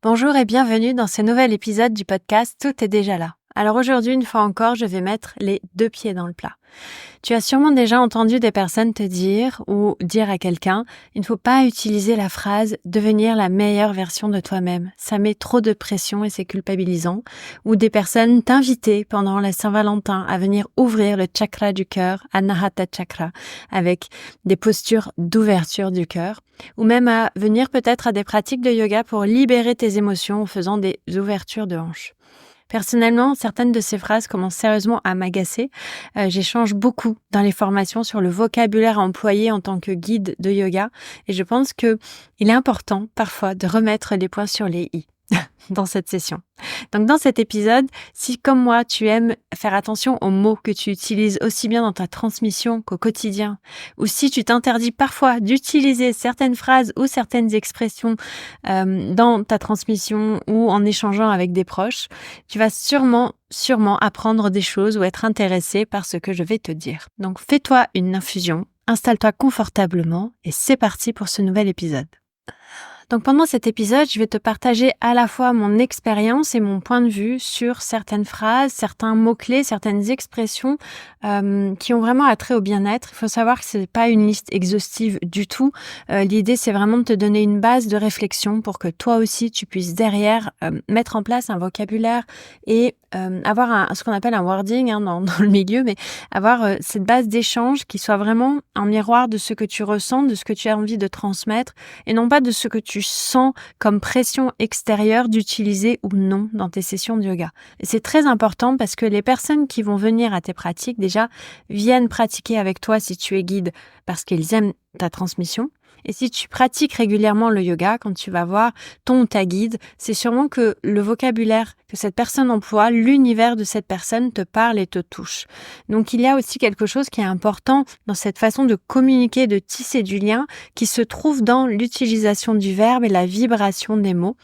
Bonjour et bienvenue dans ce nouvel épisode du podcast Tout est déjà là. Alors aujourd'hui, une fois encore, je vais mettre les deux pieds dans le plat. Tu as sûrement déjà entendu des personnes te dire ou dire à quelqu'un « Il ne faut pas utiliser la phrase « devenir la meilleure version de toi-même ». Ça met trop de pression et c'est culpabilisant. » Ou des personnes t'inviter pendant la Saint-Valentin à venir ouvrir le chakra du cœur, Anahata Chakra, avec des postures d'ouverture du cœur. Ou même à venir peut-être à des pratiques de yoga pour libérer tes émotions en faisant des ouvertures de hanches. Personnellement, certaines de ces phrases commencent sérieusement à m'agacer. J'échange beaucoup dans les formations sur le vocabulaire employé en tant que guide de yoga et je pense qu'il est important parfois de remettre les points sur les i dans cette session. Donc dans cet épisode, si comme moi tu aimes faire attention aux mots que tu utilises aussi bien dans ta transmission qu'au quotidien, ou si tu t'interdis parfois d'utiliser certaines phrases ou certaines expressions dans ta transmission ou en échangeant avec des proches, tu vas sûrement apprendre des choses ou être intéressé par ce que je vais te dire. Donc fais-toi une infusion, installe-toi confortablement et c'est parti pour ce nouvel épisode. Donc pendant cet épisode, je vais te partager à la fois mon expérience et mon point de vue sur certaines phrases, certains mots-clés, certaines expressions qui ont vraiment attrait au bien-être. Il faut savoir que c'est pas une liste exhaustive du tout. L'idée, c'est vraiment de te donner une base de réflexion pour que toi aussi, tu puisses derrière mettre en place un vocabulaire et avoir ce qu'on appelle un wording dans le milieu, mais avoir cette base d'échange qui soit vraiment en miroir de ce que tu ressens, de ce que tu as envie de transmettre et non pas de ce que tu sens comme pression extérieure d'utiliser ou non dans tes sessions de yoga. Et c'est très important parce que les personnes qui vont venir à tes pratiques, déjà, viennent pratiquer avec toi si tu es guide parce qu'ils aiment ta transmission. Et si tu pratiques régulièrement le yoga, quand tu vas voir ton ou ta guide, c'est sûrement que le vocabulaire que cette personne emploie, l'univers de cette personne te parle et te touche. Donc il y a aussi quelque chose qui est important dans cette façon de communiquer, de tisser du lien, qui se trouve dans l'utilisation du verbe et la vibration des mots.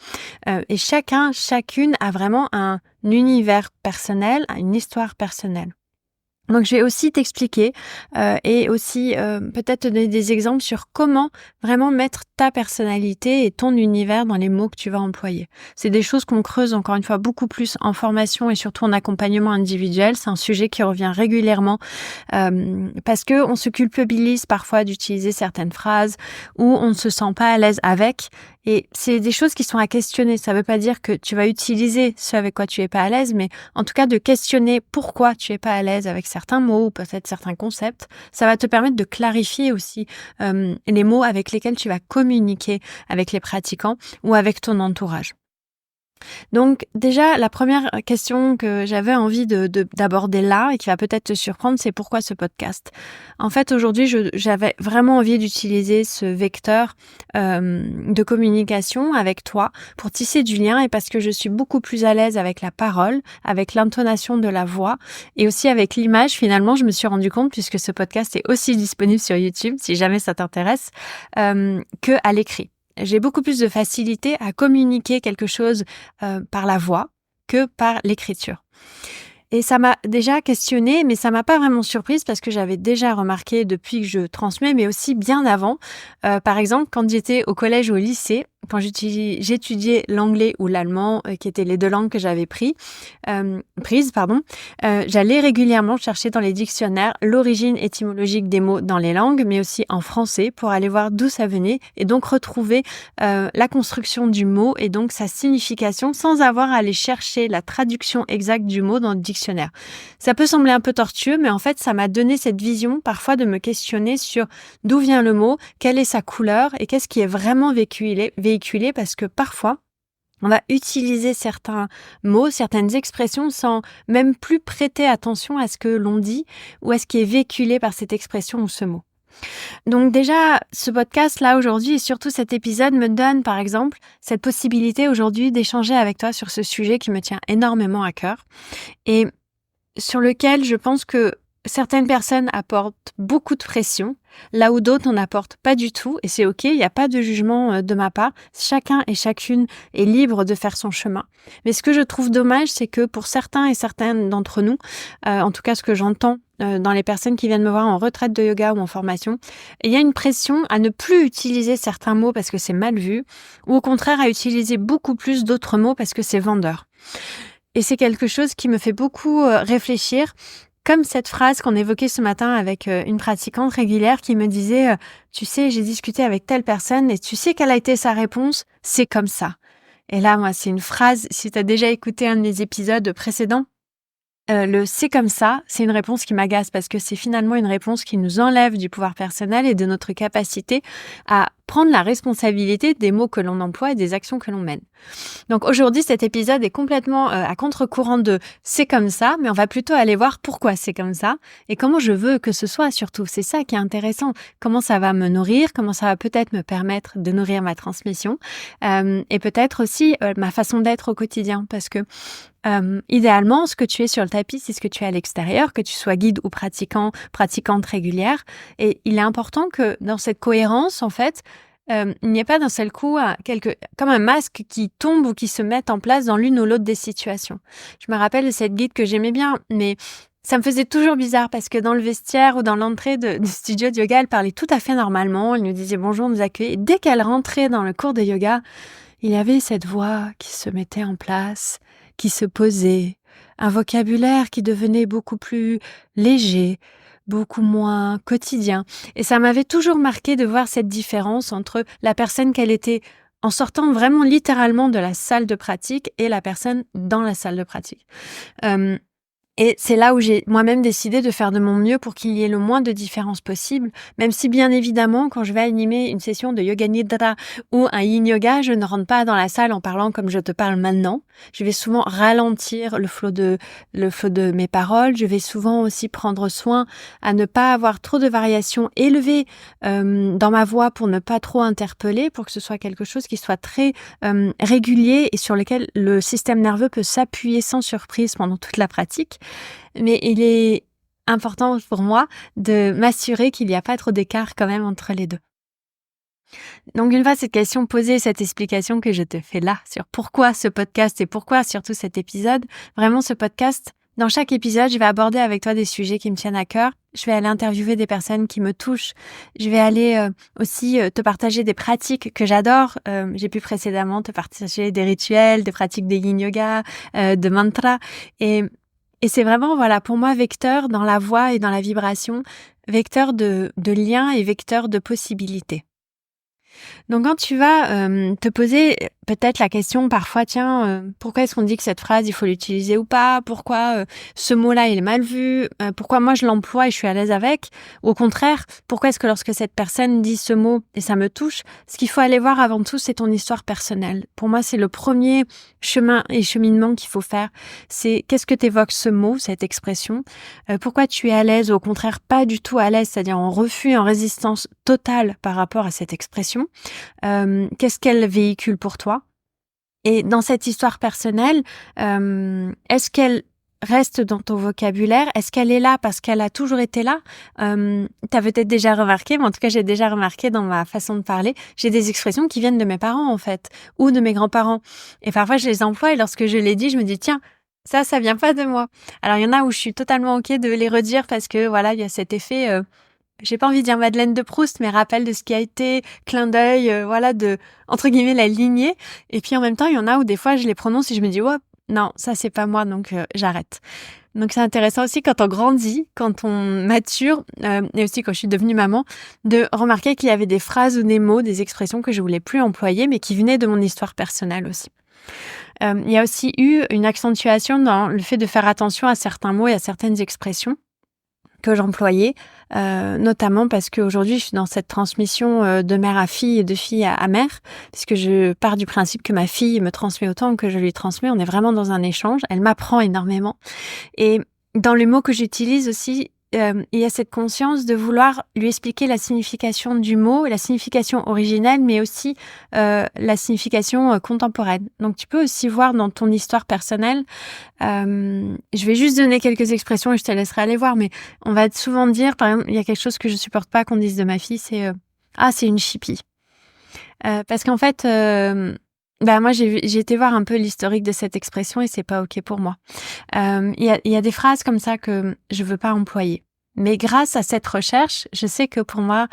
Et chacune a vraiment un univers personnel, une histoire personnelle. Donc je vais aussi t'expliquer et aussi peut-être te donner des exemples sur comment vraiment mettre ta personnalité et ton univers dans les mots que tu vas employer. C'est des choses qu'on creuse encore une fois beaucoup plus en formation et surtout en accompagnement individuel. C'est un sujet qui revient régulièrement parce que on se culpabilise parfois d'utiliser certaines phrases ou on ne se sent pas à l'aise avec. Et c'est des choses qui sont à questionner. Ça ne veut pas dire que tu vas utiliser ce avec quoi tu es pas à l'aise, mais en tout cas de questionner pourquoi tu es pas à l'aise avec certains mots ou peut-être certains concepts. Ça va te permettre de clarifier aussi les mots avec lesquels tu vas communiquer avec les pratiquants ou avec ton entourage. Donc déjà, la première question que j'avais envie d'aborder là et qui va peut-être te surprendre, c'est pourquoi ce podcast. En fait, aujourd'hui, j'avais vraiment envie d'utiliser ce vecteur de communication avec toi pour tisser du lien et parce que je suis beaucoup plus à l'aise avec la parole, avec l'intonation de la voix et aussi avec l'image. Finalement, je me suis rendu compte, puisque ce podcast est aussi disponible sur YouTube, si jamais ça t'intéresse, que à l'écrit. J'ai beaucoup plus de facilité à communiquer quelque chose par la voix que par l'écriture. Et ça m'a déjà questionnée, mais ça m'a pas vraiment surprise parce que j'avais déjà remarqué depuis que je transmets, mais aussi bien avant. Par exemple, quand j'étais au collège ou au lycée, quand j'étudiais l'anglais ou l'allemand, qui étaient les deux langues que j'avais prises, j'allais régulièrement chercher dans les dictionnaires l'origine étymologique des mots dans les langues, mais aussi en français, pour aller voir d'où ça venait et donc retrouver la construction du mot et donc sa signification sans avoir à aller chercher la traduction exacte du mot dans le dictionnaire. Ça peut sembler un peu tortueux, mais en fait, ça m'a donné cette vision parfois de me questionner sur d'où vient le mot, quelle est sa couleur et qu'est-ce qui est vraiment véhiculé parce que parfois, on va utiliser certains mots, certaines expressions sans même plus prêter attention à ce que l'on dit ou à ce qui est véhiculé par cette expression ou ce mot. Donc déjà, ce podcast-là aujourd'hui et surtout cet épisode me donne par exemple cette possibilité aujourd'hui d'échanger avec toi sur ce sujet qui me tient énormément à cœur et sur lequel je pense que certaines personnes apportent beaucoup de pression, là où d'autres n'en apportent pas du tout, et c'est ok, il n'y a pas de jugement de ma part. Chacun et chacune est libre de faire son chemin. Mais ce que je trouve dommage, c'est que pour certains et certaines d'entre nous, en tout cas ce que j'entends dans les personnes qui viennent me voir en retraite de yoga ou en formation, il y a une pression à ne plus utiliser certains mots parce que c'est mal vu, ou au contraire à utiliser beaucoup plus d'autres mots parce que c'est vendeur. Et c'est quelque chose qui me fait beaucoup réfléchir, comme cette phrase qu'on évoquait ce matin avec une pratiquante régulière qui me disait tu sais, j'ai discuté avec telle personne et tu sais quelle a été sa réponse? C'est comme ça. Et là, moi, c'est une phrase, si tu as déjà écouté un de mes épisodes précédents, le c'est comme ça, c'est une réponse qui m'agace parce que c'est finalement une réponse qui nous enlève du pouvoir personnel et de notre capacité à prendre la responsabilité des mots que l'on emploie et des actions que l'on mène. Donc aujourd'hui, cet épisode est complètement à contre-courant de c'est comme ça, mais on va plutôt aller voir pourquoi c'est comme ça et comment je veux que ce soit surtout. C'est ça qui est intéressant. Comment ça va me nourrir, comment ça va peut-être me permettre de nourrir ma transmission et peut-être aussi ma façon d'être au quotidien parce que idéalement, ce que tu es sur le tapis, c'est ce que tu es à l'extérieur, que tu sois guide ou pratiquante régulière. Et il est important que dans cette cohérence, en fait, il n'y ait pas d'un seul coup comme un masque qui tombe ou qui se mette en place dans l'une ou l'autre des situations. Je me rappelle de cette guide que j'aimais bien, mais ça me faisait toujours bizarre parce que dans le vestiaire ou dans l'entrée du studio de yoga, elle parlait tout à fait normalement. Elle nous disait bonjour, nous accueillait. Et dès qu'elle rentrait dans le cours de yoga, il y avait cette voix qui se mettait en place, qui se posait, un vocabulaire qui devenait beaucoup plus léger, beaucoup moins quotidien. Et ça m'avait toujours marqué de voir cette différence entre la personne qu'elle était en sortant vraiment littéralement de la salle de pratique et la personne dans la salle de pratique. Et c'est là où j'ai moi-même décidé de faire de mon mieux pour qu'il y ait le moins de différences possible, même si bien évidemment, quand je vais animer une session de yoga nidra ou un yin yoga, je ne rentre pas dans la salle en parlant comme je te parle maintenant. Je vais souvent ralentir le flot de mes paroles. Je vais souvent aussi prendre soin à ne pas avoir trop de variations élevées dans ma voix pour ne pas trop interpeller, pour que ce soit quelque chose qui soit très régulier et sur lequel le système nerveux peut s'appuyer sans surprise pendant toute la pratique. Mais il est important pour moi de m'assurer qu'il n'y a pas trop d'écart quand même entre les deux. Donc une fois cette question posée, cette explication que je te fais là sur pourquoi ce podcast et pourquoi surtout cet épisode, vraiment ce podcast, dans chaque épisode, je vais aborder avec toi des sujets qui me tiennent à cœur. Je vais aller interviewer des personnes qui me touchent. Je vais aller aussi te partager des pratiques que j'adore. J'ai pu précédemment te partager des rituels, des pratiques de yin yoga, de mantra. Et c'est vraiment, voilà, pour moi, vecteur dans la voix et dans la vibration, vecteur de lien et vecteur de possibilités. Donc quand tu vas te poser peut-être la question parfois, tiens, pourquoi est-ce qu'on dit que cette phrase, il faut l'utiliser ou pas? Pourquoi ce mot-là, il est mal vu? Pourquoi moi, je l'emploie et je suis à l'aise avec? Ou au contraire, pourquoi est-ce que lorsque cette personne dit ce mot et ça me touche, ce qu'il faut aller voir avant tout, c'est ton histoire personnelle. Pour moi, c'est le premier chemin et cheminement qu'il faut faire. C'est qu'est-ce que t'évoque ce mot, cette expression? Pourquoi tu es à l'aise ou au contraire pas du tout à l'aise, c'est-à-dire en refus, en résistance totale par rapport à cette expression? Qu'est-ce qu'elle véhicule pour toi? Et dans cette histoire personnelle, est-ce qu'elle reste dans ton vocabulaire? Est-ce qu'elle est là parce qu'elle a toujours été là? T'as peut-être déjà remarqué, mais en tout cas j'ai déjà remarqué dans ma façon de parler, j'ai des expressions qui viennent de mes parents en fait, ou de mes grands-parents. Et parfois je les emploie et lorsque je les dis, je me dis tiens, ça vient pas de moi. Alors il y en a où je suis totalement ok de les redire parce que voilà, il y a cet effet... j'ai pas envie de dire Madeleine de Proust, mais rappel de ce qui a été, clin d'œil, voilà, de, entre guillemets, la lignée. Et puis en même temps, il y en a où des fois, je les prononce et je me dis, ouais, non, ça c'est pas moi, donc j'arrête. Donc c'est intéressant aussi quand on grandit, quand on mature, et aussi quand je suis devenue maman, de remarquer qu'il y avait des phrases ou des mots, des expressions que je voulais plus employer, mais qui venaient de mon histoire personnelle aussi. Il y a aussi eu une accentuation dans le fait de faire attention à certains mots et à certaines expressions que j'employais, notamment parce qu'aujourd'hui, je suis dans cette transmission de mère à fille et de fille à mère, puisque je pars du principe que ma fille me transmet autant que je lui transmets. On est vraiment dans un échange. Elle m'apprend énormément. Et dans les mots que j'utilise aussi, il y a cette conscience de vouloir lui expliquer la signification du mot, la signification originelle, mais aussi la signification contemporaine. Donc tu peux aussi voir dans ton histoire personnelle, je vais juste donner quelques expressions et je te laisserai aller voir, mais on va souvent dire, par exemple, il y a quelque chose que je supporte pas qu'on dise de ma fille, c'est ah, c'est une chipie. Parce qu'en fait, moi j'ai été voir un peu l'historique de cette expression et c'est pas OK pour moi. Il y a des phrases comme ça que je veux pas employer. Mais grâce à cette recherche, je sais que pour moi,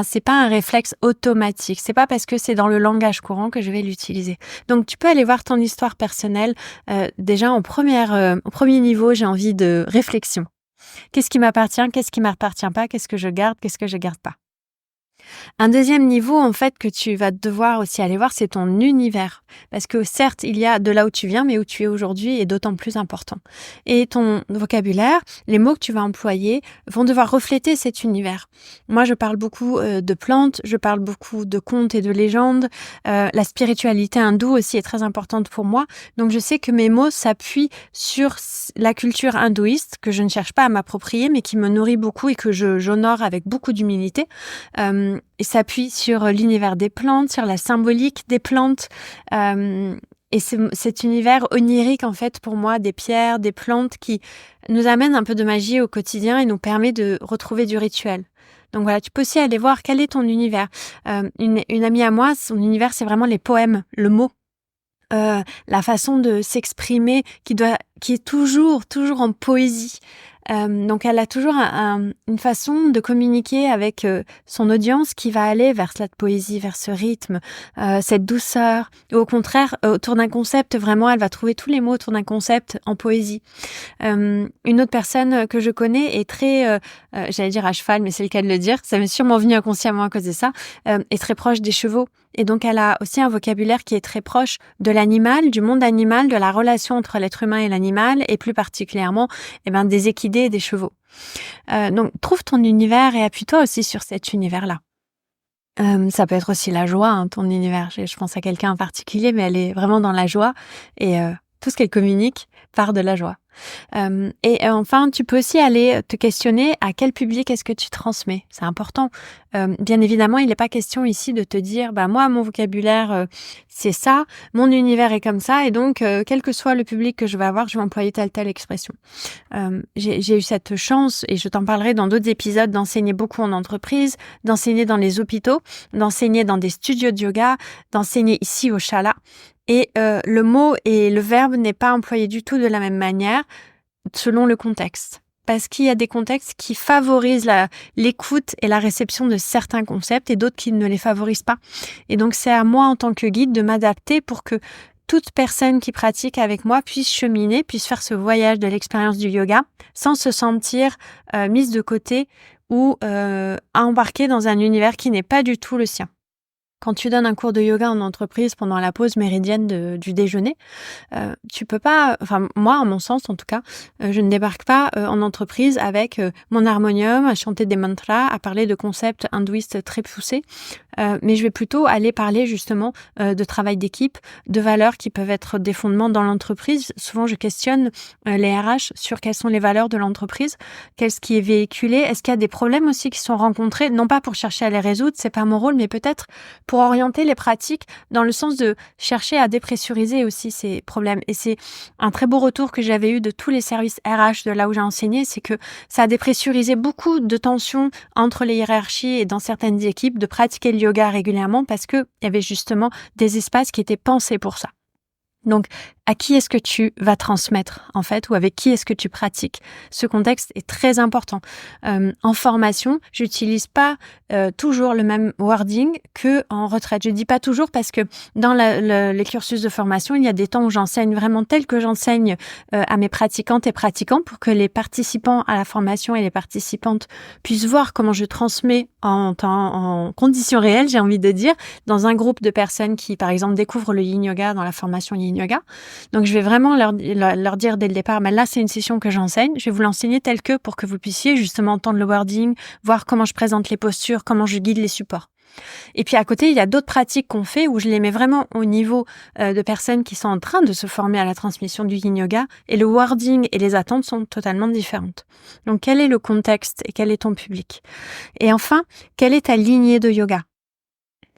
c'est pas un réflexe automatique. C'est pas parce que c'est dans le langage courant que je vais l'utiliser. Donc tu peux aller voir ton histoire personnelle. Déjà au premier niveau, j'ai envie de réflexion. Qu'est-ce qui m'appartient? Qu'est-ce qui m'appartient pas? Qu'est-ce que je garde? Qu'est-ce que je garde pas? Un deuxième niveau, en fait, que tu vas devoir aussi aller voir, c'est ton univers. Parce que certes, il y a de là où tu viens, mais où tu es aujourd'hui est d'autant plus important. Et ton vocabulaire, les mots que tu vas employer vont devoir refléter cet univers. Moi, je parle beaucoup de plantes, je parle beaucoup de contes et de légendes. La spiritualité hindoue aussi est très importante pour moi. Donc, je sais que mes mots s'appuient sur la culture hindouiste, que je ne cherche pas à m'approprier, mais qui me nourrit beaucoup et que j'honore avec beaucoup d'humilité. Et s'appuie sur l'univers des plantes, sur la symbolique des plantes. Et cet univers onirique, en fait, pour moi, des pierres, des plantes qui nous amènent un peu de magie au quotidien et nous permet de retrouver du rituel. Donc voilà, tu peux aussi aller voir quel est ton univers. Une amie à moi, son univers, c'est vraiment les poèmes, le mot. La façon de s'exprimer qui est toujours en poésie. Donc elle a toujours une façon de communiquer avec son audience qui va aller vers cette poésie, vers ce rythme, cette douceur. Ou au contraire, autour d'un concept, vraiment, elle va trouver tous les mots autour d'un concept en poésie. Une autre personne que je connais est très, j'allais dire à cheval, mais c'est le cas de le dire, ça m'est sûrement venu inconsciemment à cause de ça, est très proche des chevaux. Et donc, elle a aussi un vocabulaire qui est très proche de l'animal, du monde animal, de la relation entre l'être humain et l'animal, et plus particulièrement, des équidés et des chevaux. Donc, trouve ton univers et appuie-toi aussi sur cet univers-là. Ça peut être aussi la joie, ton univers. Je pense à quelqu'un en particulier, mais elle est vraiment dans la joie et tout ce qu'elle communique part de la joie. Enfin, tu peux aussi aller te questionner à quel public est-ce que tu transmets. C'est important. Bien évidemment, il n'est pas question ici de te dire moi, mon vocabulaire, c'est ça, mon univers est comme ça, et donc, quel que soit le public que je vais avoir, je vais employer telle expression. J'ai eu cette chance, et je t'en parlerai dans d'autres épisodes, d'enseigner beaucoup en entreprise, d'enseigner dans les hôpitaux, d'enseigner dans des studios de yoga, d'enseigner ici au Shala. Et le mot et le verbe n'est pas employé du tout de la même manière selon le contexte. Parce qu'il y a des contextes qui favorisent l'écoute et la réception de certains concepts et d'autres qui ne les favorisent pas. Et donc c'est à moi en tant que guide de m'adapter pour que toute personne qui pratique avec moi puisse cheminer, puisse faire ce voyage de l'expérience du yoga sans se sentir mise de côté ou embarquée dans un univers qui n'est pas du tout le sien. Quand tu donnes un cours de yoga en entreprise pendant la pause méridienne du déjeuner, tu peux pas, enfin moi, à mon sens en tout cas, je ne débarque pas en entreprise avec mon harmonium, à chanter des mantras, à parler de concepts hindouistes très poussés, mais je vais plutôt aller parler justement de travail d'équipe, de valeurs qui peuvent être des fondements dans l'entreprise. Souvent, je questionne les RH sur quelles sont les valeurs de l'entreprise, qu'est-ce qui est véhiculé, est-ce qu'il y a des problèmes aussi qui sont rencontrés, non pas pour chercher à les résoudre, c'est pas mon rôle, mais peut-être pour orienter les pratiques dans le sens de chercher à dépressuriser aussi ces problèmes. Et c'est un très beau retour que j'avais eu de tous les services RH de là où j'ai enseigné, c'est que ça a dépressurisé beaucoup de tensions entre les hiérarchies et dans certaines équipes de pratiquer le yoga régulièrement parce qu'il y avait justement des espaces qui étaient pensés pour ça. Donc, à qui est-ce que tu vas transmettre, en fait, ou avec qui est-ce que tu pratiques? Ce contexte est très important. En formation, j'utilise pas toujours le même wording que en retraite. Je dis pas toujours parce que dans les cursus de formation, il y a des temps où j'enseigne vraiment tel que j'enseigne à mes pratiquantes et pratiquants pour que les participants à la formation et les participantes puissent voir comment je transmets en conditions réelles, j'ai envie de dire, dans un groupe de personnes qui, par exemple, découvrent le Yin Yoga dans la formation Yin Yoga. Donc, je vais vraiment leur dire dès le départ, là, c'est une session que j'enseigne. Je vais vous l'enseigner telle que pour que vous puissiez justement entendre le wording, voir comment je présente les postures, comment je guide les supports. Et puis à côté, il y a d'autres pratiques qu'on fait où je les mets vraiment au niveau de personnes qui sont en train de se former à la transmission du yin yoga et le wording et les attentes sont totalement différentes. Donc quel est le contexte et quel est ton public? Et enfin, quelle est ta lignée de yoga?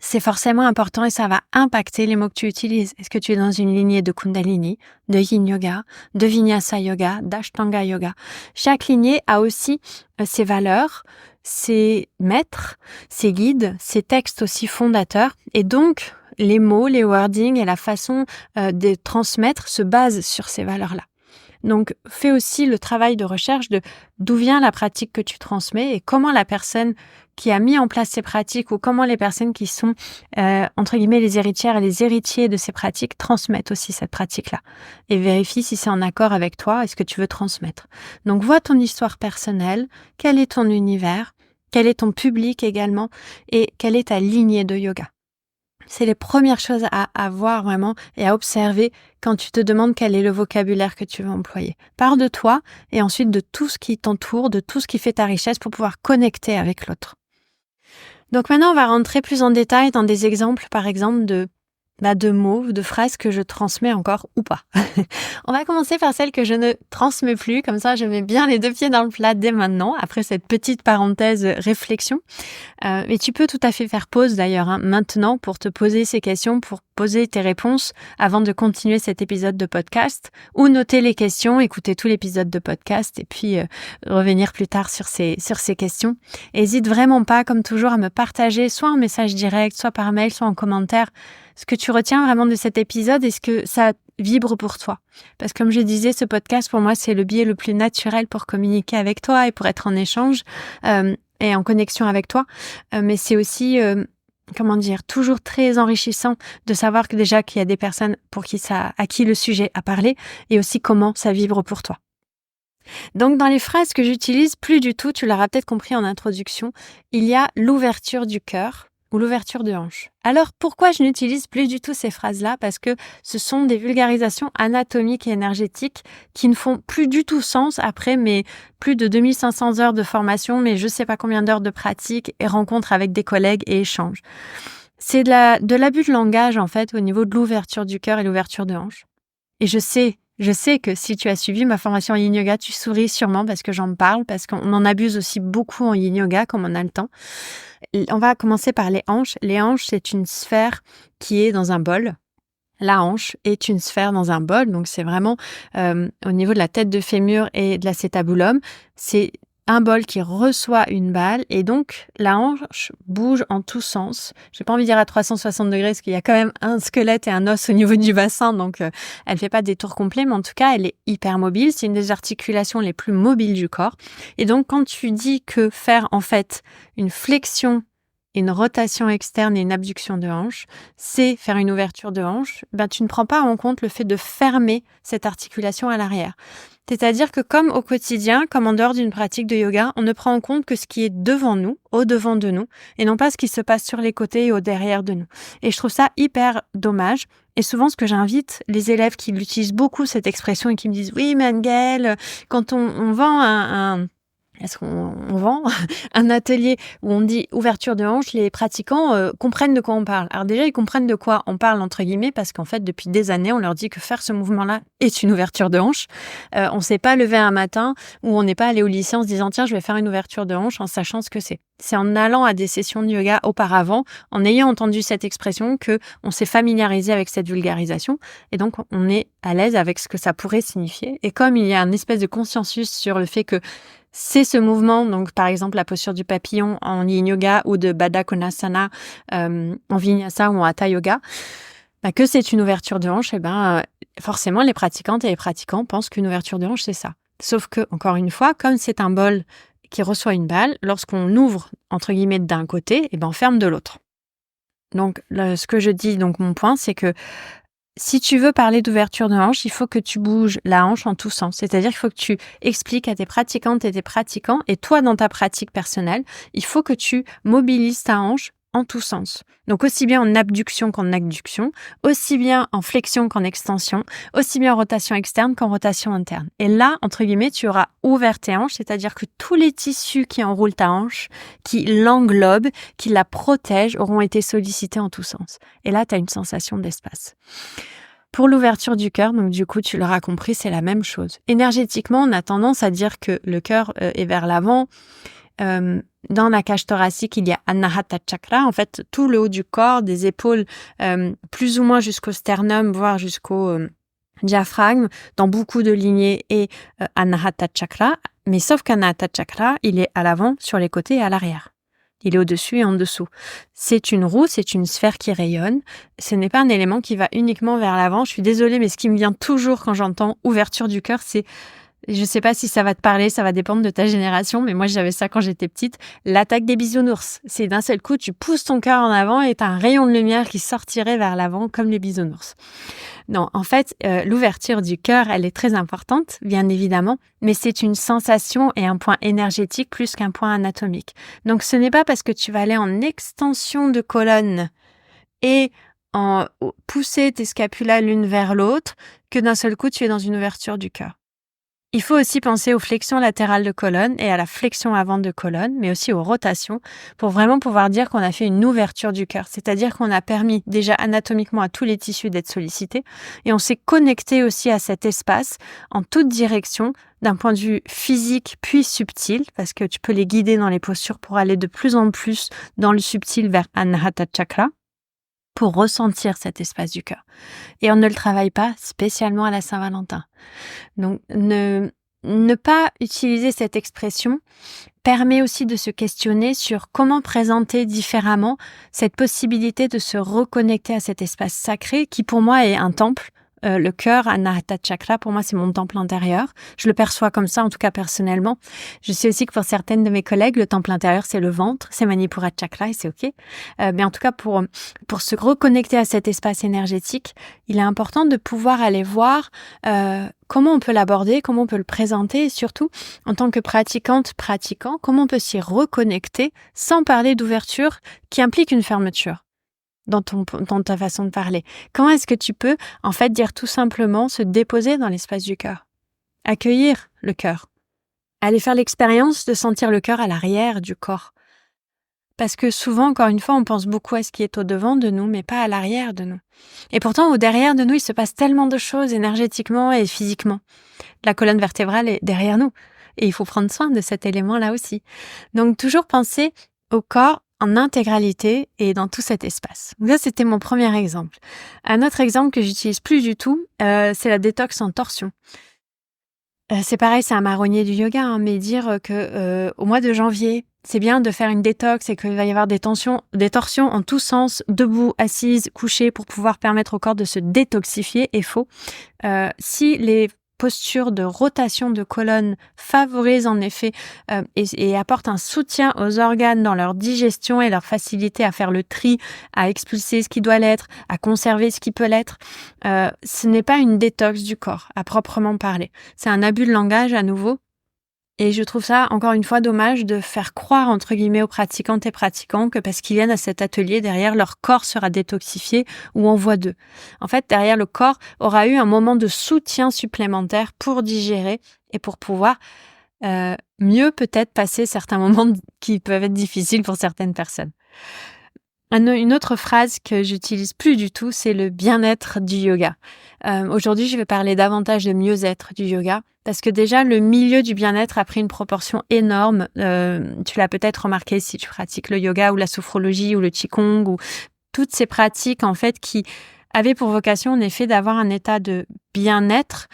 C'est forcément important et ça va impacter les mots que tu utilises. Est-ce que tu es dans une lignée de Kundalini, de Yin Yoga, de Vinyasa Yoga, d'Ashtanga Yoga? Chaque lignée a aussi ses valeurs, ses maîtres, ses guides, ses textes aussi fondateurs. Et donc, les mots, les wordings et la façon de transmettre se basent sur ces valeurs-là. Donc, fais aussi le travail de recherche de d'où vient la pratique que tu transmets et comment la personne qui a mis en place ces pratiques ou comment les personnes qui sont, entre guillemets, les héritières et les héritiers de ces pratiques transmettent aussi cette pratique-là. Et vérifie si c'est en accord avec toi et ce que tu veux transmettre. Donc, vois ton histoire personnelle, quel est ton univers, quel est ton public également et quelle est ta lignée de yoga. C'est les premières choses à voir vraiment et à observer quand tu te demandes quel est le vocabulaire que tu veux employer. Pars de toi et ensuite de tout ce qui t'entoure, de tout ce qui fait ta richesse pour pouvoir connecter avec l'autre. Donc maintenant, on va rentrer plus en détail dans des exemples, par exemple, de mots, de phrases que je transmets encore ou pas. On va commencer par celles que je ne transmets plus, comme ça je mets bien les deux pieds dans le plat dès maintenant, après cette petite parenthèse réflexion. Mais tu peux tout à fait faire pause d'ailleurs maintenant pour te poser ces questions, pour poser tes réponses avant de continuer cet épisode de podcast, ou noter les questions, écouter tout l'épisode de podcast et puis revenir plus tard sur ces questions. Hésite vraiment pas, comme toujours, à me partager soit en message direct, soit par mail, soit en commentaire, ce que tu retiens vraiment de cet épisode et ce que ça vibre pour toi. Parce que comme je disais, ce podcast, pour moi, c'est le biais le plus naturel pour communiquer avec toi et pour être en échange et en connexion avec toi. Mais c'est aussi, toujours très enrichissant de savoir que déjà qu'il y a des personnes à qui le sujet a parlé et aussi comment ça vibre pour toi. Donc, dans les phrases que j'utilise plus du tout, tu l'auras peut-être compris en introduction, il y a l'ouverture du cœur ou l'ouverture de hanche. Alors, pourquoi je n'utilise plus du tout ces phrases-là? Parce que ce sont des vulgarisations anatomiques et énergétiques qui ne font plus du tout sens après mes plus de 2500 heures de formation, mais je sais pas combien d'heures de pratique et rencontres avec des collègues et échanges. C'est de l'abus de langage, en fait, au niveau de l'ouverture du cœur et l'ouverture de hanche. Et je sais que si tu as suivi ma formation en yin yoga, tu souris sûrement parce que j'en parle, parce qu'on en abuse aussi beaucoup en yin yoga, comme on a le temps. On va commencer par les hanches. Les hanches, c'est une sphère qui est dans un bol. La hanche est une sphère dans un bol, donc c'est vraiment au niveau de la tête de fémur et de l'acétabulum. C'est un bol qui reçoit une balle et donc la hanche bouge en tous sens. J'ai pas envie de dire à 360 degrés parce qu'il y a quand même un squelette et un os au niveau du bassin, donc elle fait pas des tours complets, mais en tout cas elle est hyper mobile. C'est une des articulations les plus mobiles du corps. Et donc quand tu dis que faire en fait une flexion, une rotation externe et une abduction de hanche, c'est faire une ouverture de hanche, tu ne prends pas en compte le fait de fermer cette articulation à l'arrière. C'est-à-dire que comme au quotidien, comme en dehors d'une pratique de yoga, on ne prend en compte que ce qui est devant nous, au devant de nous, et non pas ce qui se passe sur les côtés et au derrière de nous. Et je trouve ça hyper dommage. Et souvent, ce que j'invite les élèves qui l'utilisent beaucoup, cette expression, et qui me disent « Oui, mais Anne-Gaëlle, quand on vend est-ce qu'on vend un atelier où on dit ouverture de hanche, les pratiquants comprennent de quoi on parle. Alors déjà, ils comprennent de quoi on parle, entre guillemets, parce qu'en fait, depuis des années, on leur dit que faire ce mouvement-là est une ouverture de hanche. On ne s'est pas levé un matin où on n'est pas allé au lycée en se disant « Tiens, je vais faire une ouverture de hanche » en sachant ce que c'est. C'est en allant à des sessions de yoga auparavant, en ayant entendu cette expression, qu'on s'est familiarisé avec cette vulgarisation. Et donc, on est à l'aise avec ce que ça pourrait signifier. Et comme il y a une espèce de consensus sur le fait que c'est ce mouvement, donc par exemple la posture du papillon en yin yoga ou de Baddha Konasana en vinyasa ou en hatha yoga, que c'est une ouverture de hanche, forcément les pratiquantes et les pratiquants pensent qu'une ouverture de hanche c'est ça. Sauf que, encore une fois, comme c'est un bol qui reçoit une balle, lorsqu'on ouvre entre guillemets d'un côté, on ferme de l'autre. Donc ce que je dis, donc mon point, c'est que si tu veux parler d'ouverture de hanche, il faut que tu bouges la hanche en tous sens. C'est-à-dire qu'il faut que tu expliques à tes pratiquantes et tes pratiquants, et toi dans ta pratique personnelle, il faut que tu mobilises ta hanche en tous sens. Donc aussi bien en abduction qu'en adduction, aussi bien en flexion qu'en extension, aussi bien en rotation externe qu'en rotation interne. Et là, entre guillemets, tu auras ouvert tes hanches, c'est-à-dire que tous les tissus qui enroulent ta hanche, qui l'englobent, qui la protègent, auront été sollicités en tous sens. Et là, tu as une sensation d'espace. Pour l'ouverture du cœur, donc du coup, tu l'auras compris, c'est la même chose. Énergétiquement, on a tendance à dire que le cœur est vers l'avant. Dans la cage thoracique, il y a Anahata Chakra, en fait, tout le haut du corps, des épaules, plus ou moins jusqu'au sternum, voire jusqu'au diaphragme, dans beaucoup de lignées, et Anahata Chakra. Mais sauf qu'Anahata Chakra, il est à l'avant, sur les côtés et à l'arrière. Il est au-dessus et en dessous. C'est une roue, c'est une sphère qui rayonne. Ce n'est pas un élément qui va uniquement vers l'avant. Je suis désolée, mais ce qui me vient toujours quand j'entends ouverture du cœur, c'est, je ne sais pas si ça va te parler, ça va dépendre de ta génération, mais moi j'avais ça quand j'étais petite, l'attaque des bisounours. C'est d'un seul coup, tu pousses ton cœur en avant et tu as un rayon de lumière qui sortirait vers l'avant comme les bisounours. Non, en fait, l'ouverture du cœur, elle est très importante, bien évidemment, mais c'est une sensation et un point énergétique plus qu'un point anatomique. Donc ce n'est pas parce que tu vas aller en extension de colonne et en pousser tes scapulas l'une vers l'autre que d'un seul coup tu es dans une ouverture du cœur. Il faut aussi penser aux flexions latérales de colonne et à la flexion avant de colonne, mais aussi aux rotations, pour vraiment pouvoir dire qu'on a fait une ouverture du cœur. C'est-à-dire qu'on a permis déjà anatomiquement à tous les tissus d'être sollicités et on s'est connecté aussi à cet espace en toute direction d'un point de vue physique puis subtil, parce que tu peux les guider dans les postures pour aller de plus en plus dans le subtil vers Anahata Chakra, pour ressentir cet espace du cœur. Et on ne le travaille pas spécialement à la Saint-Valentin. Donc, ne pas utiliser cette expression permet aussi de se questionner sur comment présenter différemment cette possibilité de se reconnecter à cet espace sacré qui pour moi est un temple. Le cœur, Anahata Chakra, pour moi, c'est mon temple intérieur. Je le perçois comme ça, en tout cas personnellement. Je sais aussi que pour certaines de mes collègues, le temple intérieur, c'est le ventre, c'est Manipura Chakra et c'est OK. Mais en tout cas, pour se reconnecter à cet espace énergétique, il est important de pouvoir aller voir comment on peut l'aborder, comment on peut le présenter et surtout, en tant que pratiquant, comment on peut s'y reconnecter sans parler d'ouverture qui implique une fermeture. Dans ta façon de parler. Comment est-ce que tu peux, en fait, dire tout simplement se déposer dans l'espace du cœur? Accueillir le cœur. Aller faire l'expérience de sentir le cœur à l'arrière du corps. Parce que souvent, encore une fois, on pense beaucoup à ce qui est au devant de nous, mais pas à l'arrière de nous. Et pourtant, au derrière de nous, il se passe tellement de choses énergétiquement et physiquement. La colonne vertébrale est derrière nous. Et il faut prendre soin de cet élément-là aussi. Donc, toujours penser au corps en intégralité et dans tout cet espace. Donc ça, c'était mon premier exemple. Un autre exemple que j'utilise plus du tout, c'est la détox en torsion. C'est pareil, c'est un marronnier du yoga, mais dire que au mois de janvier, c'est bien de faire une détox et qu'il va y avoir des torsions en tous sens, debout, assise, couchée, pour pouvoir permettre au corps de se détoxifier est faux. Si les posture de rotation de colonne favorise en effet et apporte un soutien aux organes dans leur digestion et leur facilité à faire le tri, à expulser ce qui doit l'être, à conserver ce qui peut l'être. Ce n'est pas une détox du corps, à proprement parler. C'est un abus de langage à nouveau. Et je trouve ça, encore une fois, dommage de faire croire, entre guillemets, aux pratiquantes et pratiquants que parce qu'ils viennent à cet atelier, derrière, leur corps sera détoxifié ou en voie d'eux. En fait, derrière, le corps aura eu un moment de soutien supplémentaire pour digérer et pour pouvoir mieux peut-être passer certains moments qui peuvent être difficiles pour certaines personnes. Une autre phrase que j'utilise plus du tout, c'est le bien-être du yoga. Aujourd'hui, je vais parler davantage de mieux-être du yoga parce que déjà, le milieu du bien-être a pris une proportion énorme. Tu l'as peut-être remarqué si tu pratiques le yoga ou la sophrologie ou le qigong ou toutes ces pratiques en fait qui avaient pour vocation en effet d'avoir un état de bien-être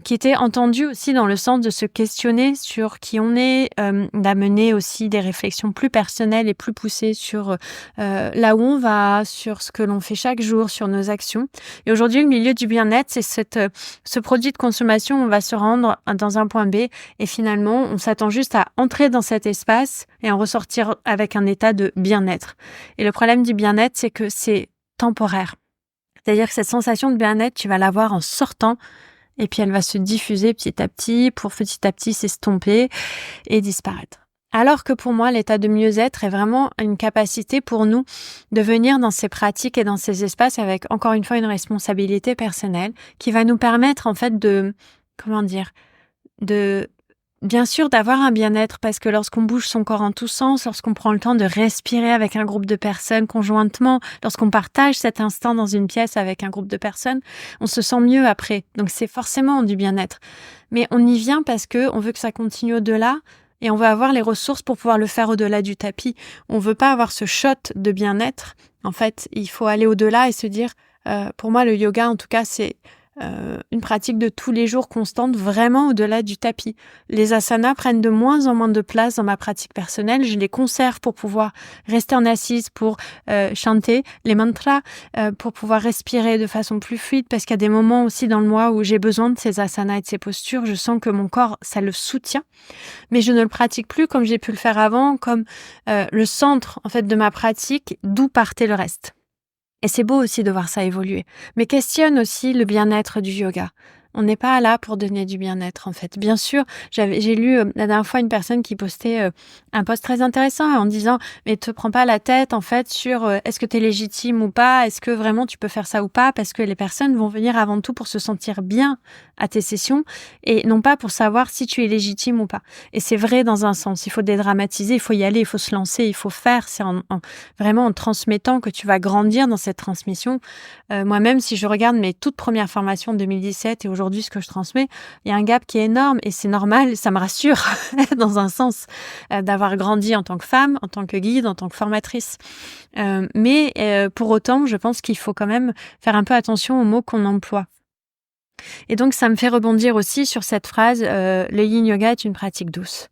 qui était entendu aussi dans le sens de se questionner sur qui on est, d'amener aussi des réflexions plus personnelles et plus poussées sur là où on va, sur ce que l'on fait chaque jour, sur nos actions. Et aujourd'hui, le milieu du bien-être, c'est ce produit de consommation, on va se rendre dans un point B et finalement, on s'attend juste à entrer dans cet espace et en ressortir avec un état de bien-être. Et le problème du bien-être, c'est que c'est temporaire. C'est-à-dire que cette sensation de bien-être, tu vas l'avoir en sortant et puis elle va se diffuser petit à petit pour petit à petit s'estomper et disparaître. Alors que pour moi, l'état de mieux-être est vraiment une capacité pour nous de venir dans ces pratiques et dans ces espaces avec, encore une fois, une responsabilité personnelle qui va nous permettre, en fait, comment dire, de, bien sûr, d'avoir un bien-être parce que lorsqu'on bouge son corps en tous sens, lorsqu'on prend le temps de respirer avec un groupe de personnes conjointement, lorsqu'on partage cet instant dans une pièce avec un groupe de personnes, on se sent mieux après. Donc, c'est forcément du bien-être. Mais on y vient parce que on veut que ça continue au-delà. Et on veut avoir les ressources pour pouvoir le faire au-delà du tapis. On veut pas avoir ce shot de bien-être. En fait, il faut aller au-delà et se dire, pour moi, le yoga, en tout cas, c'est une pratique de tous les jours constante, vraiment au-delà du tapis. Les asanas prennent de moins en moins de place dans ma pratique personnelle. Je les conserve pour pouvoir rester en assise, pour chanter les mantras, pour pouvoir respirer de façon plus fluide, parce qu'il y a des moments aussi dans le mois où j'ai besoin de ces asanas et de ces postures. Je sens que mon corps, ça le soutient, mais je ne le pratique plus comme j'ai pu le faire avant, comme le centre en fait de ma pratique, d'où partait le reste. Et c'est beau aussi de voir ça évoluer. Mais questionne aussi le bien-être du yoga. On n'est pas là pour donner du bien-être, en fait. Bien sûr, j'ai lu la dernière fois une personne qui postait un post très intéressant en disant « Mais te prends pas la tête, en fait, sur est-ce que tu es légitime ou pas, est-ce que vraiment tu peux faire ça ou pas ?» Parce que les personnes vont venir avant tout pour se sentir bien à tes sessions et non pas pour savoir si tu es légitime ou pas. Et c'est vrai dans un sens. Il faut dédramatiser, il faut y aller, il faut se lancer, il faut faire. C'est vraiment en transmettant que tu vas grandir dans cette transmission. Moi-même, si je regarde mes toutes premières formations de 2017 et aujourd'hui ce que je transmets, il y a un gap qui est énorme et c'est normal, ça me rassure dans un sens d'avoir grandi en tant que femme, en tant que guide, en tant que formatrice. Mais pour autant, je pense qu'il faut quand même faire un peu attention aux mots qu'on emploie. Et donc, ça me fait rebondir aussi sur cette phrase « Le yin yoga est une pratique douce ».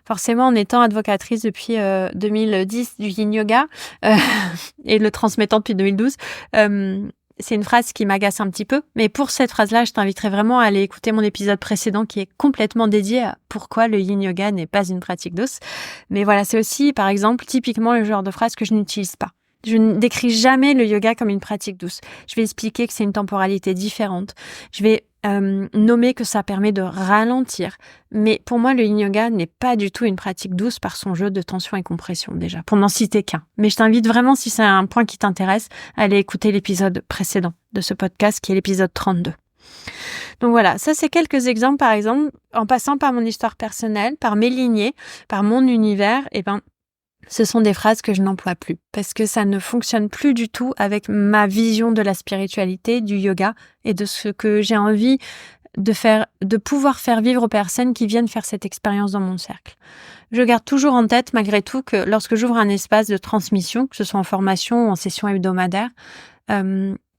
Forcément, en étant advocatrice depuis 2010 du yin yoga et le transmettant depuis 2012, c'est une phrase qui m'agace un petit peu. Mais pour cette phrase-là, je t'inviterai vraiment à aller écouter mon épisode précédent qui est complètement dédié à pourquoi le yin yoga n'est pas une pratique douce. Mais voilà, c'est aussi, par exemple, typiquement le genre de phrase que je n'utilise pas. Je ne décris jamais le yoga comme une pratique douce. Je vais expliquer que c'est une temporalité différente. Je vais nommer que ça permet de ralentir. Mais pour moi, le yin yoga n'est pas du tout une pratique douce par son jeu de tension et compression déjà, pour n'en citer qu'un. Mais je t'invite vraiment, si c'est un point qui t'intéresse, à aller écouter l'épisode précédent de ce podcast qui est l'épisode 32. Donc voilà, ça c'est quelques exemples, par exemple, en passant par mon histoire personnelle, par mes lignées, par mon univers, ce sont des phrases que je n'emploie plus parce que ça ne fonctionne plus du tout avec ma vision de la spiritualité, du yoga et de ce que j'ai envie de pouvoir faire vivre aux personnes qui viennent faire cette expérience dans mon cercle. Je garde toujours en tête malgré tout que lorsque j'ouvre un espace de transmission, que ce soit en formation ou en session hebdomadaire,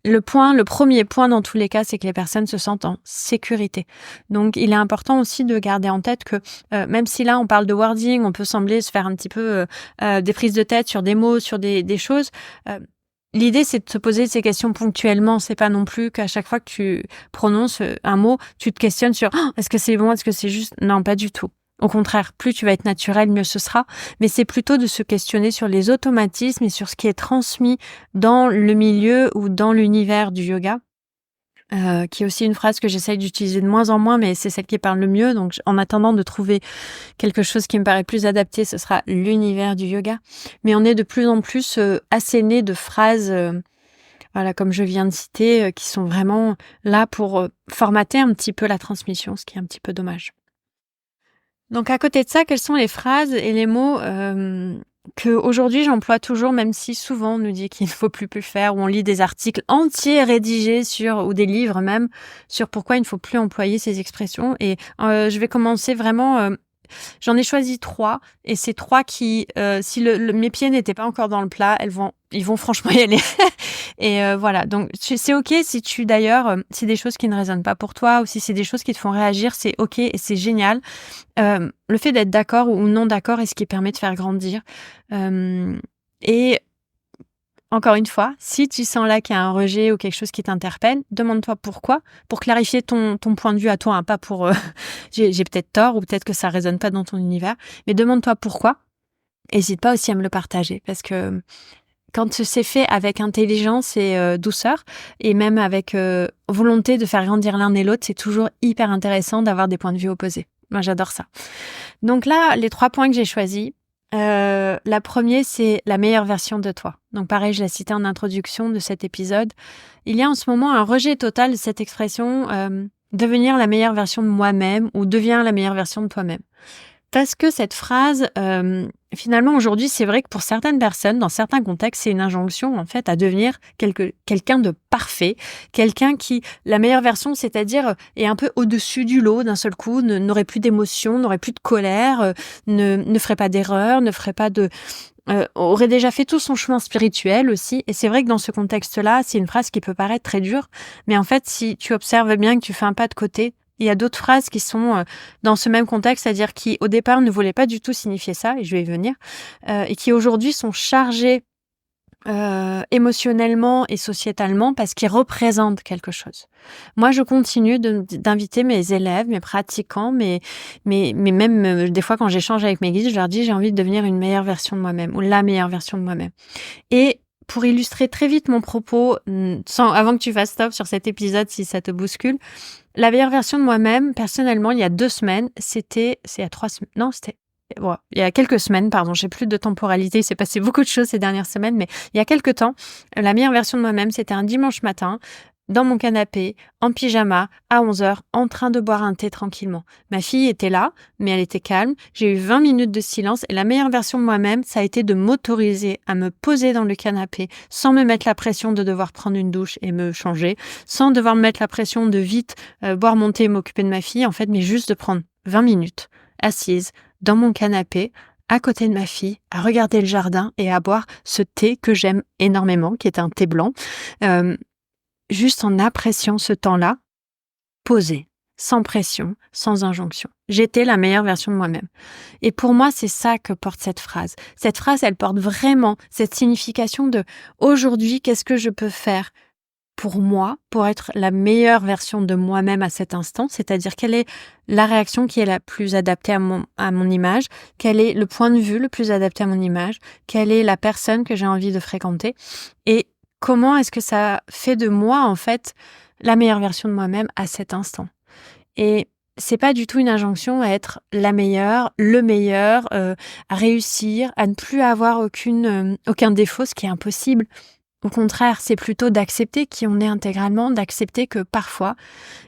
le premier point dans tous les cas, c'est que les personnes se sentent en sécurité. Donc, il est important aussi de garder en tête que même si là, on parle de wording, on peut sembler se faire un petit peu des prises de tête sur des mots, sur des choses. L'idée, c'est de se poser ces questions ponctuellement. C'est pas non plus qu'à chaque fois que tu prononces un mot, tu te questionnes sur est-ce que c'est bon, est-ce que c'est juste ? Non, pas du tout. Au contraire, plus tu vas être naturel, mieux ce sera. Mais c'est plutôt de se questionner sur les automatismes et sur ce qui est transmis dans le milieu ou dans l'univers du yoga, qui est aussi une phrase que j'essaye d'utiliser de moins en moins, mais c'est celle qui parle le mieux. Donc, en attendant de trouver quelque chose qui me paraît plus adapté, ce sera l'univers du yoga. Mais on est de plus en plus asséné de phrases, comme je viens de citer, qui sont vraiment là pour formater un petit peu la transmission, ce qui est un petit peu dommage. Donc à côté de ça, quelles sont les phrases et les mots que aujourd'hui j'emploie toujours, même si souvent on nous dit qu'il ne faut plus le faire, ou on lit des articles entiers rédigés ou des livres même sur pourquoi il ne faut plus employer ces expressions. Et je vais commencer vraiment. J'en ai choisi 3 et ces 3 qui, si mes pieds n'étaient pas encore dans le plat, ils vont franchement y aller. Et voilà, donc c'est ok si c'est des choses qui ne résonnent pas pour toi ou si c'est des choses qui te font réagir, c'est ok et c'est génial. Le fait d'être d'accord ou non d'accord est ce qui permet de faire grandir. Et encore une fois, si tu sens là qu'il y a un rejet ou quelque chose qui t'interpelle, demande-toi pourquoi, pour clarifier ton point de vue à toi, pas pour j'ai peut-être tort ou peut-être que ça résonne pas dans ton univers, mais demande-toi pourquoi. N'hésite pas aussi à me le partager parce que quand c'est fait avec intelligence et douceur et même avec volonté de faire grandir l'un et l'autre, c'est toujours hyper intéressant d'avoir des points de vue opposés. Moi, j'adore ça. Donc là, les 3 points que j'ai choisis, la première, c'est la meilleure version de toi. Donc pareil, je l'ai cité en introduction de cet épisode. Il y a en ce moment un rejet total de cette expression devenir la meilleure version de moi-même ou deviens la meilleure version de toi-même. Parce que cette phrase, finalement, aujourd'hui, c'est vrai que pour certaines personnes, dans certains contextes, c'est une injonction, en fait, à devenir quelqu'un de parfait, quelqu'un qui, la meilleure version, c'est-à-dire, est un peu au-dessus du lot d'un seul coup, n'aurait plus d'émotion, n'aurait plus de colère, ne ferait pas d'erreur, ne ferait pas de... aurait déjà fait tout son chemin spirituel aussi. Et c'est vrai que dans ce contexte-là, c'est une phrase qui peut paraître très dure, mais en fait, si tu observes bien que tu fais un pas de côté, il y a d'autres phrases qui sont dans ce même contexte, c'est-à-dire qui, au départ, ne voulaient pas du tout signifier ça, et je vais y venir, et qui, aujourd'hui, sont chargées émotionnellement et sociétalement parce qu'ils représentent quelque chose. Moi, je continue d'inviter mes élèves, mes pratiquants, mais même des fois, quand j'échange avec mes guides, je leur dis, j'ai envie de devenir une meilleure version de moi-même, ou la meilleure version de moi-même. Et pour illustrer très vite mon propos, avant que tu fasses stop sur cet épisode si ça te bouscule, la meilleure version de moi-même, personnellement, il y a 2 semaines, c'est il y a 3 semaines, non, il y a quelques semaines, pardon, j'ai plus de temporalité, il s'est passé beaucoup de choses ces dernières semaines, mais il y a quelques temps, la meilleure version de moi-même, c'était un dimanche matin, dans mon canapé, en pyjama, à 11h, en train de boire un thé tranquillement. Ma fille était là, mais elle était calme. J'ai eu 20 minutes de silence et la meilleure version de moi-même, ça a été de m'autoriser à me poser dans le canapé sans me mettre la pression de devoir prendre une douche et me changer, sans devoir me mettre la pression de vite boire mon thé et m'occuper de ma fille, en fait, mais juste de prendre 20 minutes assise dans mon canapé, à côté de ma fille, à regarder le jardin et à boire ce thé que j'aime énormément, qui est un thé blanc. Juste en appréciant ce temps-là, posé, sans pression, sans injonction. J'étais la meilleure version de moi-même. Et pour moi, c'est ça que porte cette phrase. Cette phrase, elle porte vraiment cette signification de « aujourd'hui, qu'est-ce que je peux faire pour moi, pour être la meilleure version de moi-même à cet instant ?» C'est-à-dire, quelle est la réaction qui est la plus adaptée à mon image, quel est le point de vue le plus adapté à mon image, quelle est la personne que j'ai envie de fréquenter, et comment est-ce que ça fait de moi, en fait, la meilleure version de moi-même à cet instant. Et c'est pas du tout une injonction à être la meilleure, le meilleur, à réussir, à ne plus avoir aucun défaut, ce qui est impossible. Au contraire, c'est plutôt d'accepter qui on est intégralement, d'accepter que parfois,